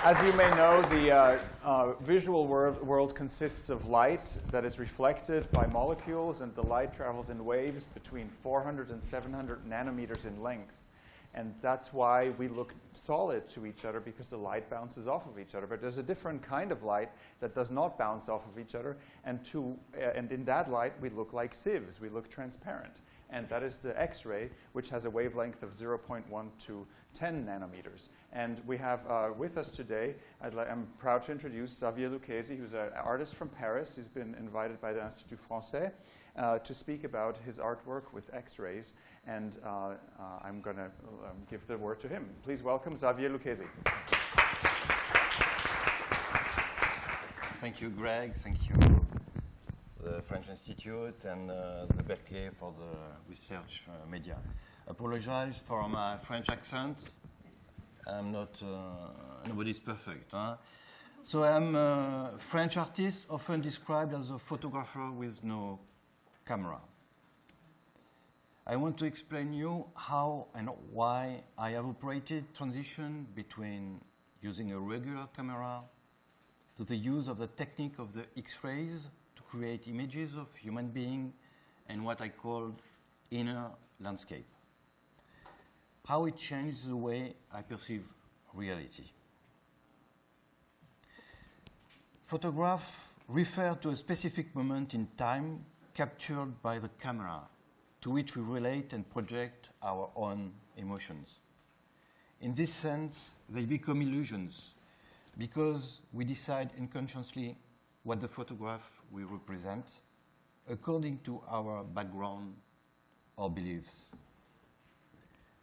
As you may know, the visual world consists of light that is reflected by molecules, and the light travels in waves between 400 and 700 nanometers in length. And that's why we look solid to each other, because the light bounces off of each other. But there's a different kind of light that does not bounce off of each other. And in that light, we look like sieves. We look transparent. And that is the X-ray, which has a wavelength of 0.1 to 10 nanometers. And we have with us today, I'm proud to introduce Xavier Lucchesi, who's an artist from Paris. He's been invited by the Institut Français to speak about his artwork with X-rays. And I'm going to give the word to him. Please welcome Xavier Lucchesi. Thank you, Greg. Thank you, the French Institute and the Berkeley for the research media. Apologize for my French accent. I'm not, nobody's perfect. Huh? So I'm a French artist, often described as a photographer with no camera. I want to explain you how and why I have operated transition between using a regular camera to the use of the technique of the X-rays to create images of human beings and what I call inner landscape. How it changed the way I perceive reality. Photographs refer to a specific moment in time captured by the camera, to which we relate and project our own emotions. In this sense, they become illusions because we decide unconsciously what the photograph will represent according to our background or beliefs.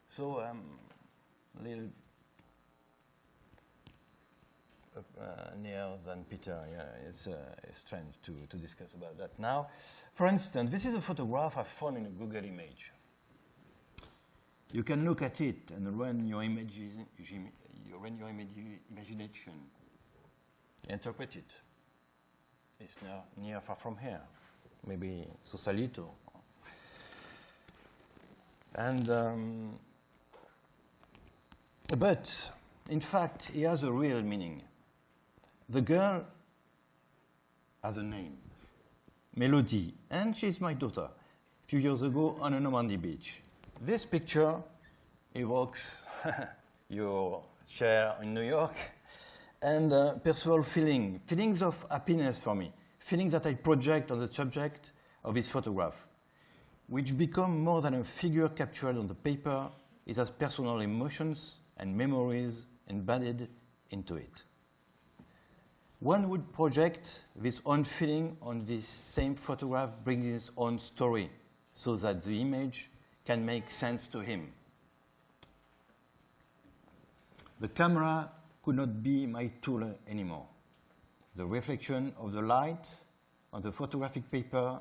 So a little nearer than Peter. Yeah, it's strange to discuss about that now. For instance, this is a photograph I found in a Google image. You can look at it and run your imagination, interpret it. It's near far from here, maybe Sausalito. And but in fact, it has a real meaning. The girl has a name, Melody, and she's my daughter. A few years ago on a Normandy beach. This picture evokes your chair in New York and personal feelings of happiness for me, feelings that I project on the subject of this photograph, which become more than a figure captured on the paper. It has personal emotions and memories embedded into it. One would project this own feeling on this same photograph, bringing his own story, so that the image can make sense to him. The camera could not be my tool anymore. The reflection of the light on the photographic paper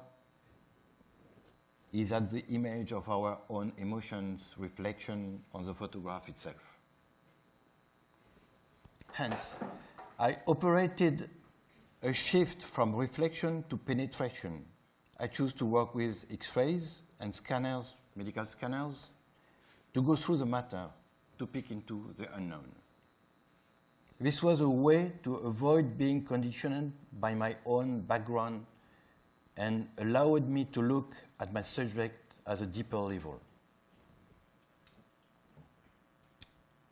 is at the image of our own emotions, reflection on the photograph itself. Hence, I operated a shift from reflection to penetration. I choose to work with X-rays and scanners, medical scanners, to go through the matter, to peek into the unknown. This was a way to avoid being conditioned by my own background and allowed me to look at my subject at a deeper level.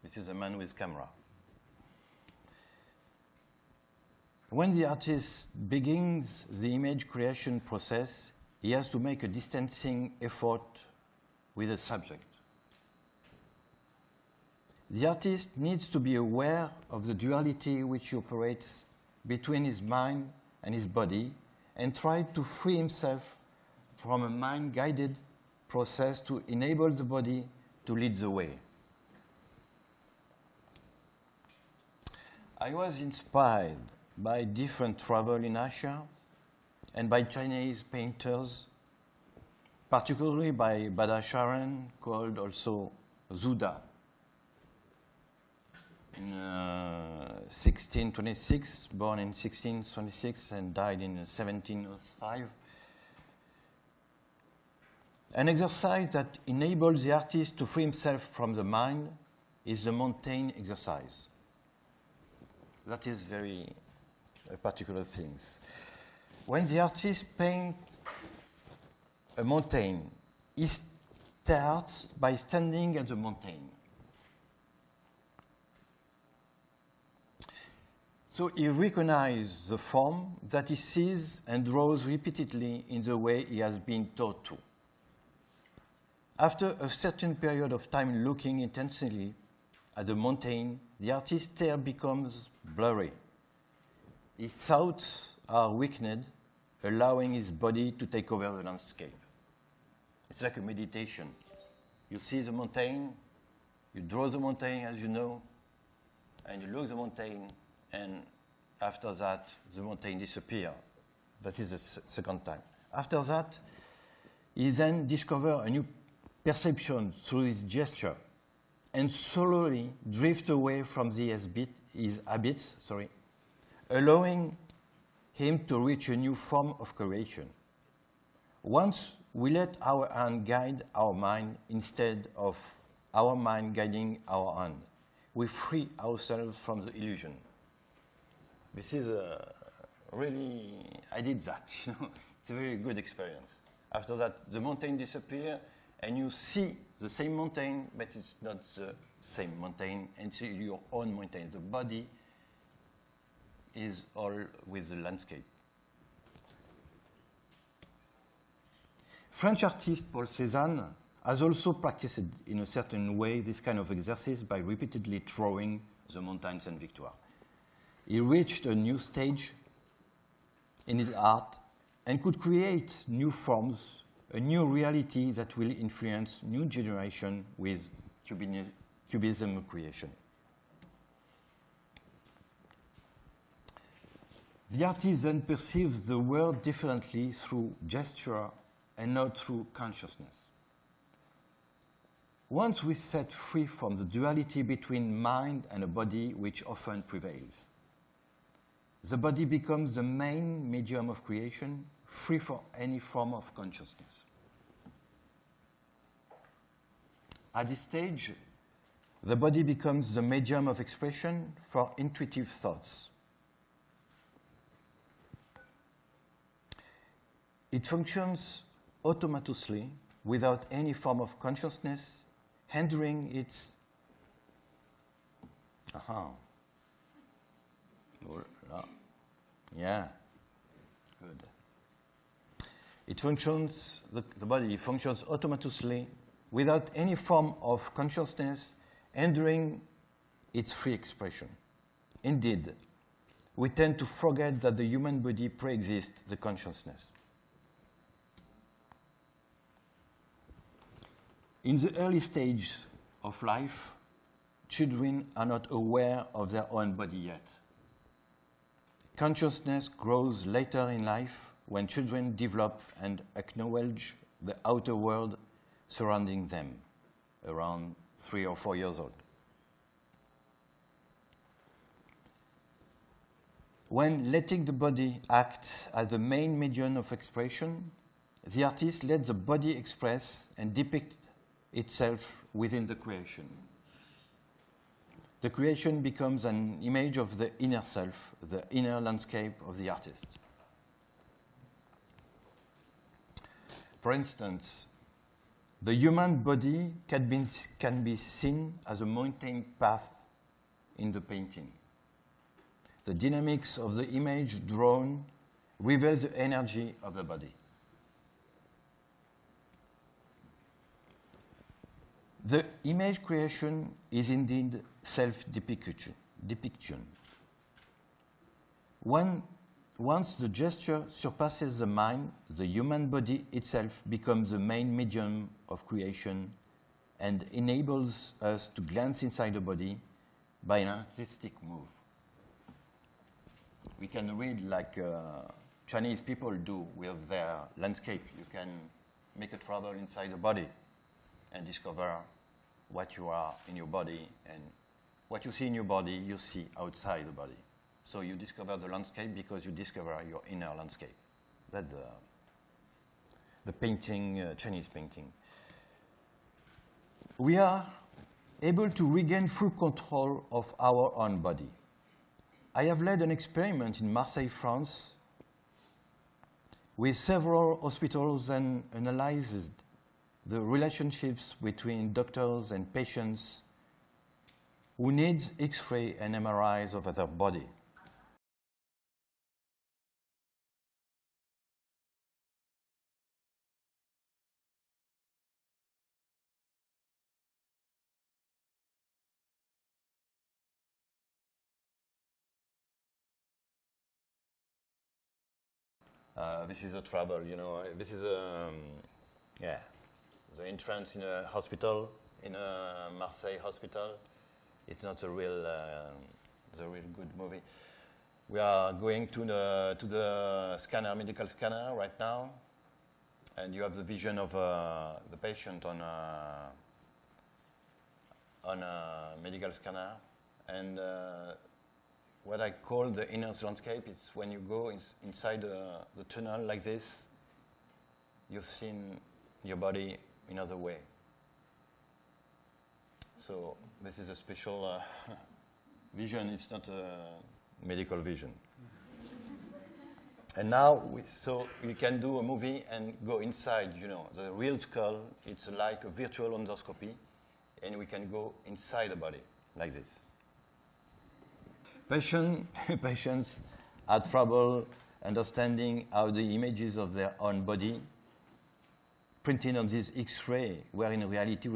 This is a man with camera. When the artist begins the image creation process, he has to make a distancing effort with the subject. The artist needs to be aware of the duality which he operates between his mind and his body and try to free himself from a mind-guided process to enable the body to lead the way. I was inspired by different travel in Asia and by Chinese painters, particularly by Badacharan, called also Zuda. In 1626, born in 1626 and died in 1705. An exercise that enables the artist to free himself from the mind is the Montane exercise. That is very particular things. When the artist paints a mountain, he starts by standing at the mountain. So he recognizes the form that he sees and draws repeatedly in the way he has been taught to. After a certain period of time looking intensely at the mountain, the artist's stare becomes blurry. His thoughts are weakened, allowing his body to take over the landscape. It's like a meditation. You see the mountain, you draw the mountain, as you know, and you look at the mountain, and after that, the mountain disappears. That is the second time. After that, he then discovers a new perception through his gesture, and slowly drift away from his habits, allowing him to reach a new form of creation. Once we let our hand guide our mind instead of our mind guiding our hand, we free ourselves from the illusion. This is really, I did that. It's a very good experience. After that, the mountain disappears, and you see the same mountain, but it's not the same mountain, and it's your own mountain. The body is all with the landscape. French artist Paul Cézanne has also practiced in a certain way this kind of exercise by repeatedly drawing the Montane Sainte-Victoire. He reached a new stage in his art and could create new forms, a new reality that will influence new generation with cubism creation. The artist then perceives the world differently through gesture and not through consciousness. Once we set free from the duality between mind and a body which often prevails, the body becomes the main medium of creation, free from any form of consciousness. At this stage, the body becomes the medium of expression for intuitive thoughts. It functions automatically without any form of consciousness, hindering its yeah, good. It functions, the body functions automatically without any form of consciousness, hindering its free expression. Indeed, we tend to forget that the human body pre-exists the consciousness. In the early stages of life, children are not aware of their own body yet. Consciousness grows later in life when children develop and acknowledge the outer world surrounding them, around 3 or 4 years old. When letting the body act as the main medium of expression, the artist lets the body express and depict itself within the creation. The creation becomes an image of the inner self, the inner landscape of the artist. For instance, the human body can be seen as a mountain path in the painting. The dynamics of the image drawn reveals the energy of the body. The image creation is indeed self-depiction. Once the gesture surpasses the mind, the human body itself becomes the main medium of creation and enables us to glance inside the body by an artistic move. We can read like Chinese people do with their landscape. You can make a travel inside the body and discover what you are in your body, and what you see in your body, you see outside the body. So you discover the landscape because you discover your inner landscape. That's the painting, Chinese painting. We are able to regain full control of our own body. I have led an experiment in Marseille, France, with several hospitals and analyzed the relationships between doctors and patients who needs X-ray and MRIs of their body. This is a trouble, you know. This is yeah, the entrance in a hospital, in a Marseille hospital. It's not a real, the real good movie. We are going to the scanner, medical scanner, right now, and you have the vision of the patient on a medical scanner, and what I call the inner landscape is when you go inside the tunnel like this, you've seen your body in another way. So this is a special vision. It's not a medical vision. And now, so you can do a movie and go inside, you know, the real skull. It's like a virtual endoscopy, and we can go inside the body like this. Patients have trouble understanding how the images of their own body printed on this X-ray were in reality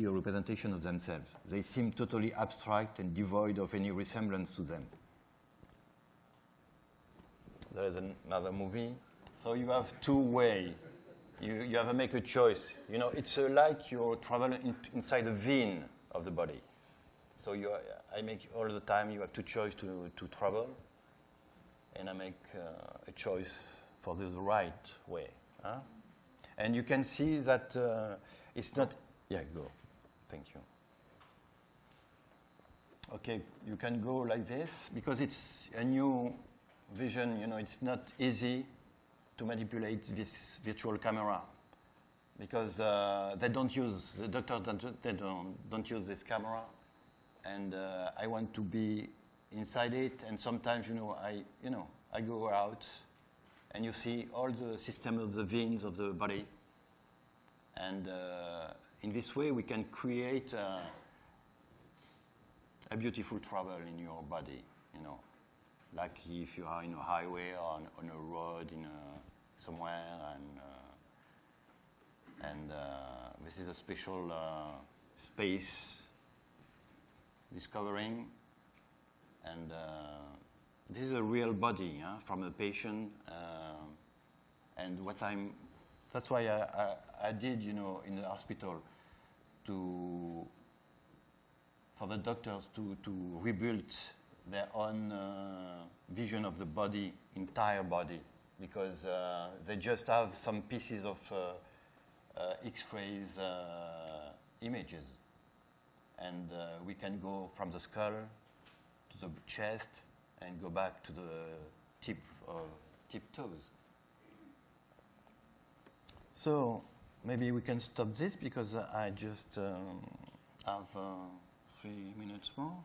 a representation of themselves. They seem totally abstract and devoid of any resemblance to them. There is another movie. So you have two ways. You have to make a choice. You know, it's like you're traveling inside the vein of the body. So I make all the time, you have to choose to travel, and I make a choice for the right way. Huh? And you can see that it's not, yeah, go, thank you. Okay, you can go like this, because it's a new vision, you know, it's not easy to manipulate this virtual camera, because they don't use, the doctors don't use this camera. And I want to be inside it, and sometimes, I go out, and you see all the system of the veins of the body, and in this way we can create a beautiful travel in your body, you know, like if you are in a highway or on a road somewhere, and this is a special space. Discovering, and this is a real body from a patient, and that's why I did, you know, in the hospital for the doctors to rebuild their own vision of the body, entire body, because they just have some pieces of X-rays images. And we can go from the skull to the chest and go back to the tip toes. So maybe we can stop this, because I just have 3 minutes more.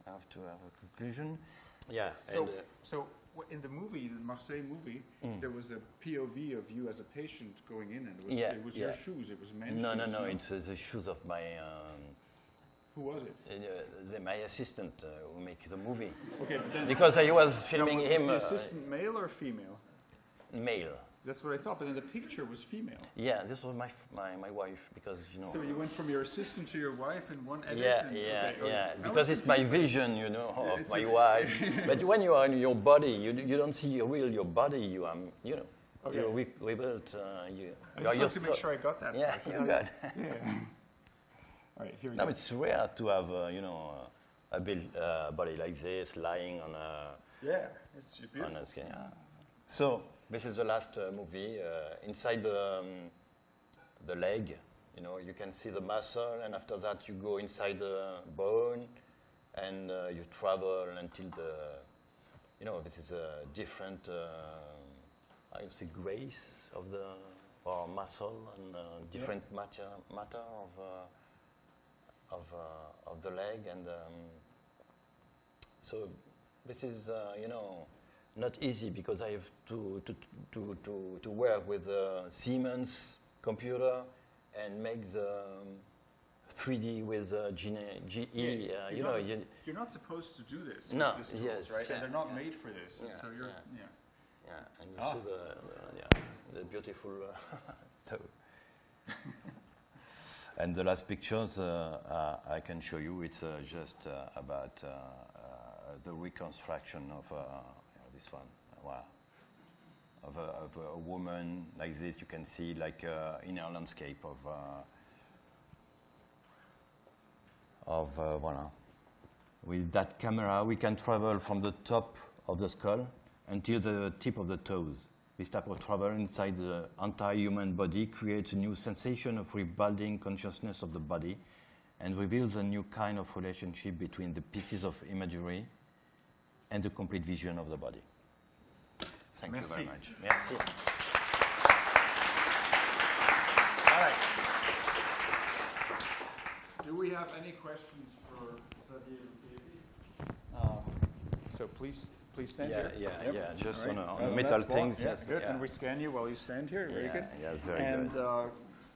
I have to have a conclusion. Yeah. So in the movie, the Marseille movie, there was a POV of you as a patient going in, and it was your shoes. It was men's shoes. No. It's the shoes of my. Who was it? My assistant who make the movie. Okay, but then because I was filming him. Was the assistant male or female? Male. That's what I thought, but then the picture was female. Yeah, this was my wife, because, you know. So you went from your assistant to your wife in one edit? Yeah. Because it's my vision, you know, of my wife. But when you are in your body, you don't see your body. You are, you know. Okay. You're rebuilt. I just want to make sure I got that. Yeah, you got. Yeah. All right, here we go. No, it's rare to have, a body like this lying on a. Yeah, it's beautiful. On a skin. Yeah. So this is the last movie. Inside the leg, you know, you can see the muscle, and after that you go inside the bone, and you travel until this is a different, I would say, grace of the muscle, and different matter of of the leg, and so this is not easy because I have to work with a Siemens computer and make the 3D with GE. You're not supposed to do this. No, with these tools, yes, right? And they're not made for this. Yeah, So you're, and you see the beautiful toe. And the last pictures I can show you. It's just about the reconstruction of this one. Wow. Of a woman like this. You can see like inner landscape of voilà. With that camera, we can travel from the top of the skull until the tip of the toes. This type of travel inside the entire human body creates a new sensation of rebuilding consciousness of the body and reveals a new kind of relationship between the pieces of imagery and the complete vision of the body. Thank you very much. Merci. All right. Do we have any questions for Xavier Lucchesi? So please stand here. Yeah, just right. on a metal things. Yes, good. Yeah. And we scan you while you stand here. Very good. Yeah, it's very good.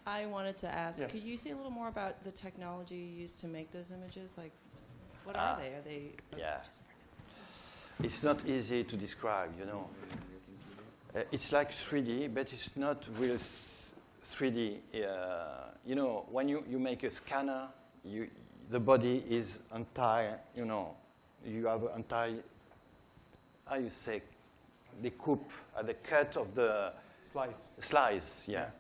I wanted to ask, yes. could you say a little more about the technology you used to make those images? Like, what are they? Are they? Yeah. It's not easy to describe, It's like 3D, but it's not real 3D. When you make a scanner, the body is entire, you have entire, how you say, the coupe, the cut of the slice, yeah.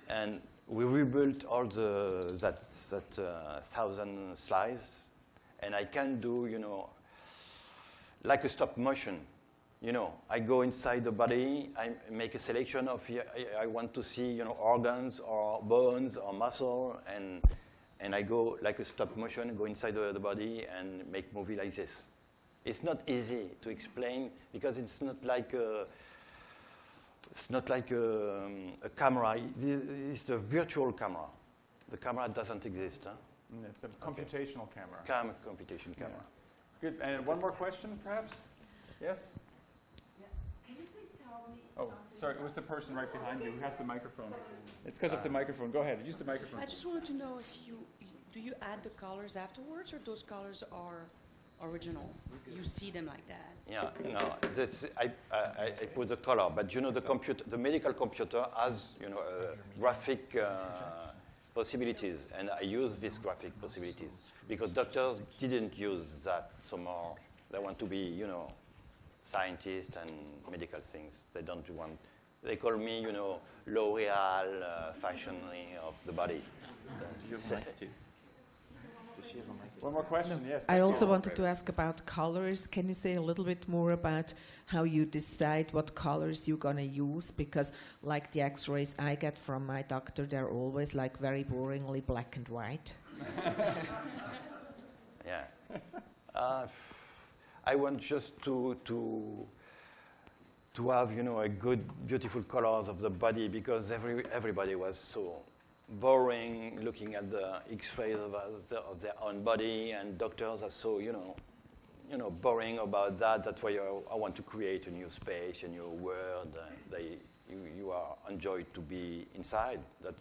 And we rebuilt all that 1,000 slices, and I can do, like a stop motion. I go inside the body, I make a selection of, I want to see, organs or bones or muscle, and I go like a stop motion, go inside the body and make movie like this. It's not easy to explain because it's not like a camera. It's a virtual camera. The camera doesn't exist. Huh? It's a computational camera. Computation camera. Good. And one more question, perhaps? Yes? Yeah. Can you please tell me something? Sorry, it was the person right behind you who has the microphone. It's because of the microphone. Go ahead. Use the microphone. I just wanted to know if do you add the colors afterwards, or those colors are original? You see them like that? Yeah, no. I put the color, but the medical computer has graphic possibilities, and I use these graphic possibilities because doctors didn't use that so more. They want to be, scientists and medical things. They don't want. They call me, L'Oreal fashioning of the body. One more question, yes. I also wanted to ask about colors. Can you say a little bit more about how you decide what colors you're going to use? Because like the x-rays I get from my doctor, they're always like very boringly black and white. Yeah. I want just to have, a good, beautiful colors of the body because everybody was so boring looking at the X-rays of their own body, and doctors are so, boring about that. That's why I want to create a new space, a new world. You are enjoyed to be inside. That's,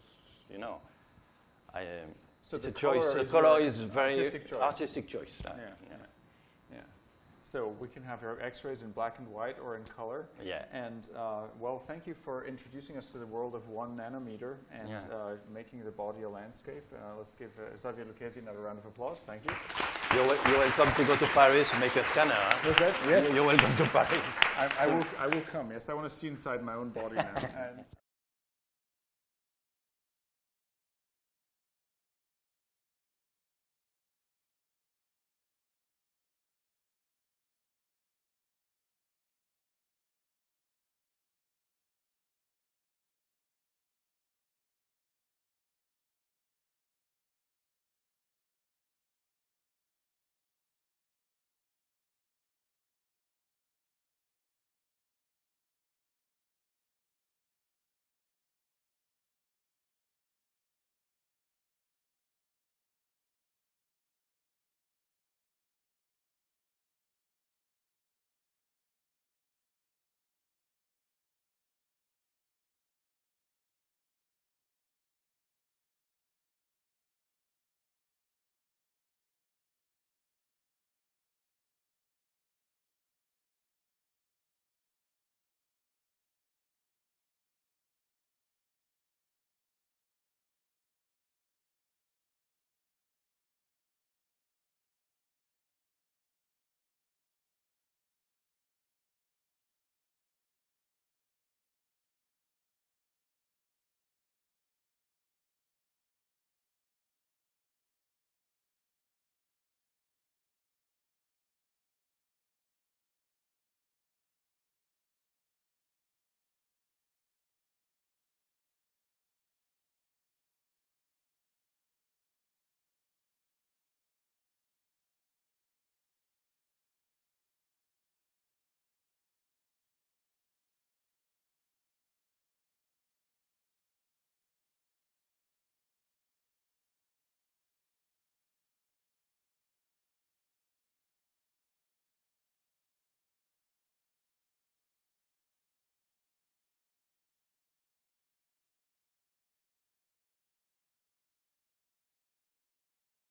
So it's the a choice. The color is very artistic choice. Yeah. So we can have our X-rays in black and white or in color. Yeah. And well, thank you for introducing us to the world of 1 nanometer and making the body a landscape. Let's give Xavier Lucchesi another round of applause. Thank you. You're welcome to go to Paris, make a scanner. Huh? Was that? Yes. You're welcome to Paris. I will come. Yes, I want to see inside my own body now. And